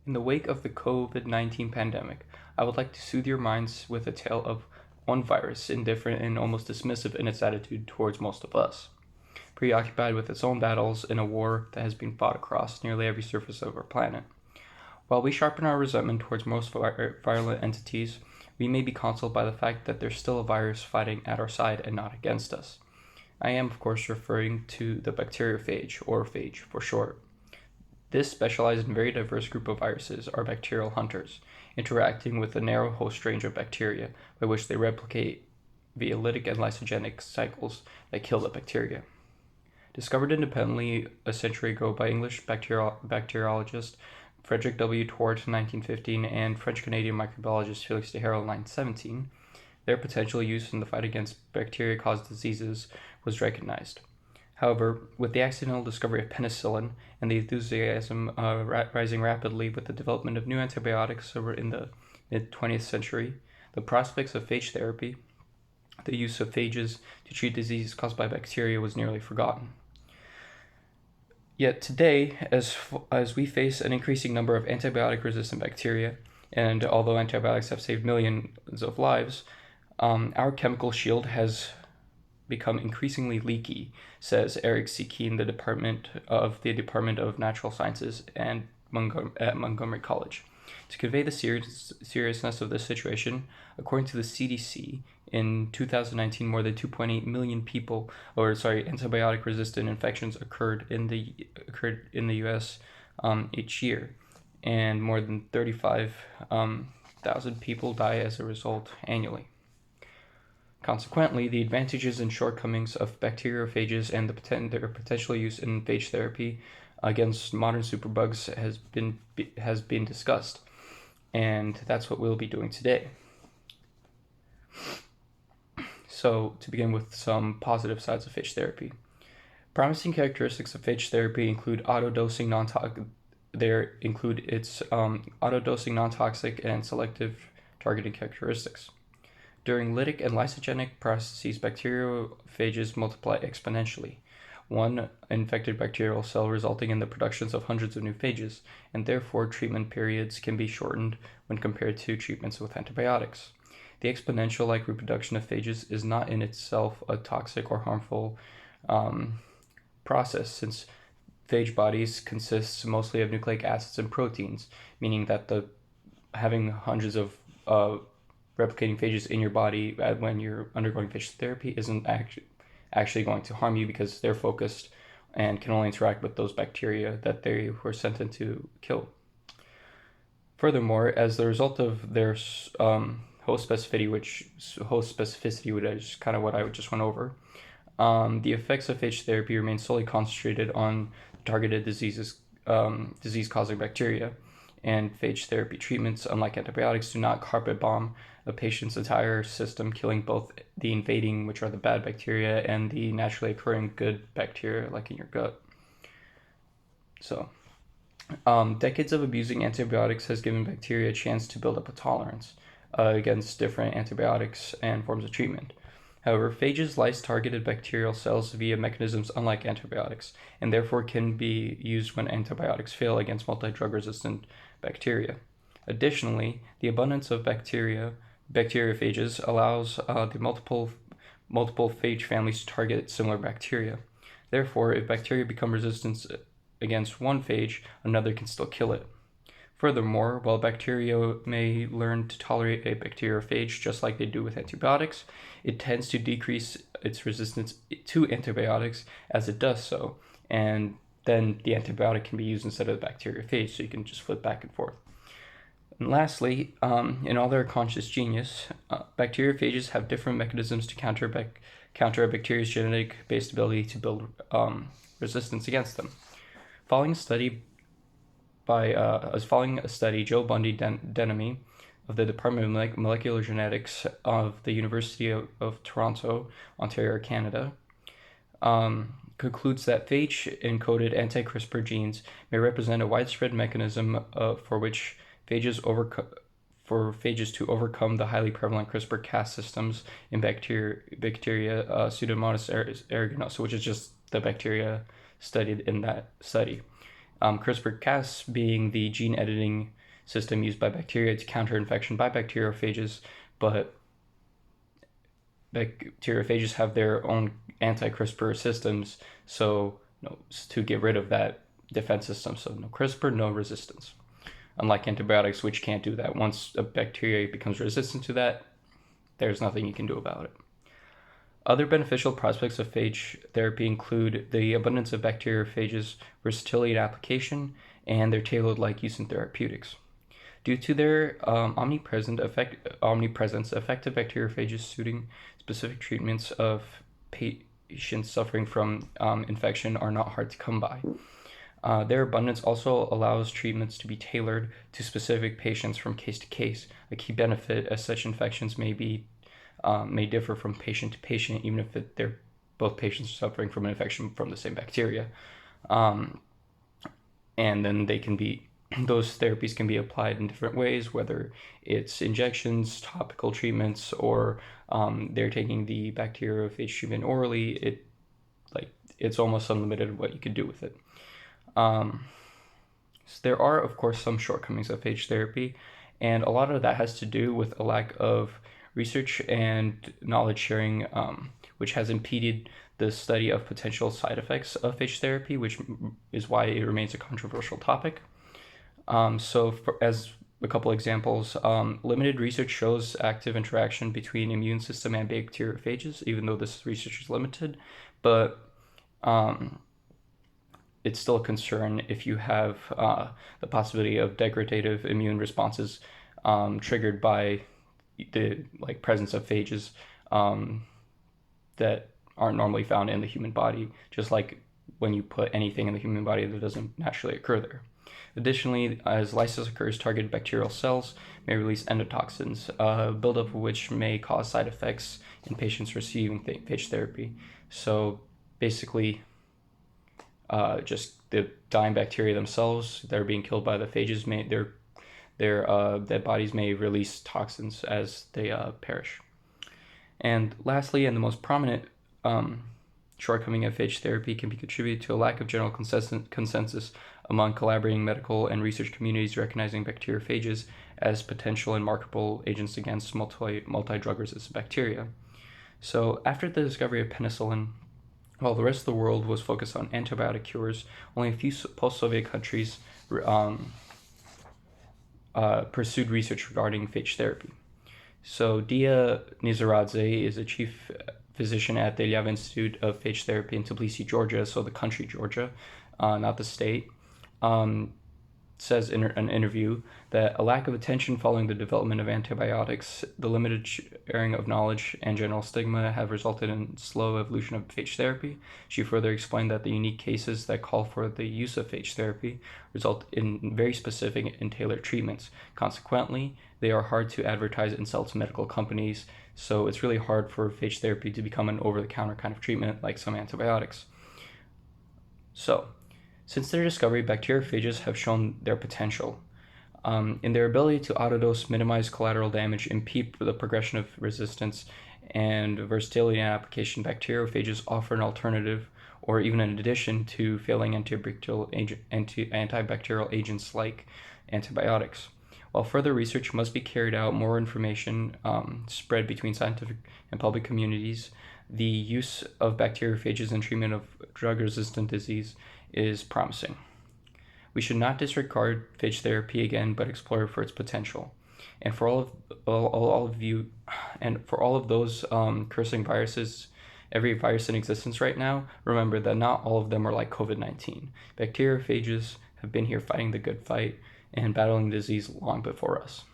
In the wake of the COVID-19 pandemic, I would like to soothe your minds with a tale of one virus, indifferent and almost dismissive in its attitude towards most of us, preoccupied with its own battles in a war that has been fought across nearly every surface of our planet. While we sharpen our resentment towards most violent entities, we may be consoled by the fact that there's still a virus fighting at our side and not against us. I am, of course, referring to the bacteriophage, or phage for short. This specialized and very diverse group of viruses are bacterial hunters, interacting with a narrow host range of bacteria by which they replicate via lytic and lysogenic cycles that kill the bacteria. Discovered independently a century ago by English bacteriologist Frederick W. Tourt in 1915 and French-Canadian microbiologist Felix de Herel in 1917, their potential use in the fight against bacteria-caused diseases was recognized. However, with the accidental discovery of penicillin and the enthusiasm rising rapidly with the development of new antibiotics over in the mid-20th century, the prospects of phage therapy, the use of phages to treat diseases caused by bacteria, was nearly forgotten. Yet today, as we face an increasing number of antibiotic-resistant bacteria, and although antibiotics have saved millions of lives, our chemical shield has become increasingly leaky, says Eric Sikeen, the Department of Natural Sciences at Montgomery College. To convey the seriousness of this situation, according to the CDC, in 2019, more than 2.8 million antibiotic-resistant infections occurred in the U.S. Each year, and more than 35,000 people die as a result annually. Consequently, the advantages and shortcomings of bacteriophages and their potential use in phage therapy against modern superbugs has been discussed, and that's what we'll be doing today. So, to begin with some positive sides of phage therapy. Promising characteristics of phage therapy include auto-dosing non-toxic and selective targeting characteristics. During lytic and lysogenic processes, bacteriophages multiply exponentially, one infected bacterial cell resulting in the productions of hundreds of new phages, and therefore treatment periods can be shortened when compared to treatments with antibiotics. The exponential-like reproduction of phages is not in itself a toxic or harmful process, since phage bodies consist mostly of nucleic acids and proteins, meaning that having hundreds of replicating phages in your body when you're undergoing phage therapy isn't actually going to harm you, because they're focused and can only interact with those bacteria that they were sent in to kill. Furthermore, as the result of their host specificity, which is kind of what I just went over, the effects of phage therapy remain solely concentrated on targeted disease-causing bacteria, and phage therapy treatments, unlike antibiotics, do not carpet bomb a patient's entire system, killing both the invading, which are the bad bacteria, and the naturally occurring good bacteria, like in your gut. So, decades of abusing antibiotics has given bacteria a chance to build up a tolerance against different antibiotics and forms of treatment. However, phages lyse targeted bacterial cells via mechanisms unlike antibiotics, and therefore can be used when antibiotics fail against multi-drug resistant bacteria. Additionally, the abundance of bacteriophages allows the multiple phage families to target similar bacteria. Therefore, if bacteria become resistant against one phage, another can still kill it. Furthermore, while bacteria may learn to tolerate a bacteriophage just like they do with antibiotics, it tends to decrease its resistance to antibiotics as it does so, and then the antibiotic can be used instead of the bacteriophage, so you can just flip back and forth. And lastly, in all their conscious genius, bacteriophages have different mechanisms to counter a bacteria's genetic-based ability to build resistance against them. Following a study, Joe Bundy Denemy of the Department of Molecular Genetics of the University of Toronto, Ontario, Canada, concludes that phage-encoded anti-CRISPR genes may represent a widespread mechanism for phages to overcome the highly prevalent CRISPR-Cas systems in bacteria Pseudomonas aeruginosa, which is just the bacteria studied in that study. CRISPR-Cas being the gene editing system used by bacteria to counter infection by bacteriophages, but bacteriophages have their own anti-CRISPR systems, so to get rid of that defense system. So no CRISPR, no resistance. Unlike antibiotics, which can't do that. Once a bacteria becomes resistant to that, there's nothing you can do about it. Other beneficial prospects of phage therapy include the abundance of bacteriophages, versatility in application, and their tailored-like use in therapeutics. Due to their omnipresence, effective bacteriophages suiting specific treatments of patients suffering from infection are not hard to come by. Their abundance also allows treatments to be tailored to specific patients from case to case. A key benefit, as such infections may differ from patient to patient, even if they're both patients suffering from an infection from the same bacteria. And then those therapies can be applied in different ways, whether it's injections, topical treatments, or they're taking the bacteriophage treatment orally. It's almost unlimited what you could do with it. So there are, of course, some shortcomings of phage therapy, and a lot of that has to do with a lack of research and knowledge sharing, which has impeded the study of potential side effects of phage therapy, which is why it remains a controversial topic. As a couple examples, limited research shows active interaction between immune system and bacteriophages, even though this research is limited, but it's still a concern if you have the possibility of degradative immune responses triggered by the presence of phages that aren't normally found in the human body, just like when you put anything in the human body that doesn't naturally occur there. Additionally, as lysis occurs, targeted bacterial cells may release endotoxins, buildup of which may cause side effects in patients receiving phage therapy. So basically, just the dying bacteria themselves that are being killed by the phages their dead bodies may release toxins as they perish. And lastly, and the most prominent shortcoming of phage therapy can be contributed to a lack of general consensus among collaborating medical and research communities recognizing bacteriophages as potential and marketable agents against multi-drug resistant bacteria. So after the discovery of penicillin, while the rest of the world was focused on antibiotic cures, only a few post-Soviet countries pursued research regarding phage therapy. So Dia Nizaradze is a chief physician at the Ilyav Institute of Phage Therapy in Tbilisi, Georgia, so the country Georgia, not the state, says in an interview that a lack of attention following the development of antibiotics, the limited sharing of knowledge, and general stigma have resulted in slow evolution of phage therapy. She further explained that the unique cases that call for the use of phage therapy result in very specific and tailored treatments. Consequently, they are hard to advertise and sell to medical companies, so it's really hard for phage therapy to become an over-the-counter kind of treatment like some antibiotics. So, since their discovery, bacteriophages have shown their potential in their ability to autodose, minimize collateral damage, impede the progression of resistance, and versatility in application. Bacteriophages offer an alternative, or even an addition, to failing antibacterial agents like antibiotics. While further research must be carried out, more information spread between scientific and public communities, the use of bacteriophages in treatment of drug-resistant disease is promising. We should not disregard phage therapy again, but explore it for its potential. And for all of those cursing viruses, every virus in existence right now, remember that not all of them are like COVID-19. Bacteriophages have been here fighting the good fight and battling disease long before us.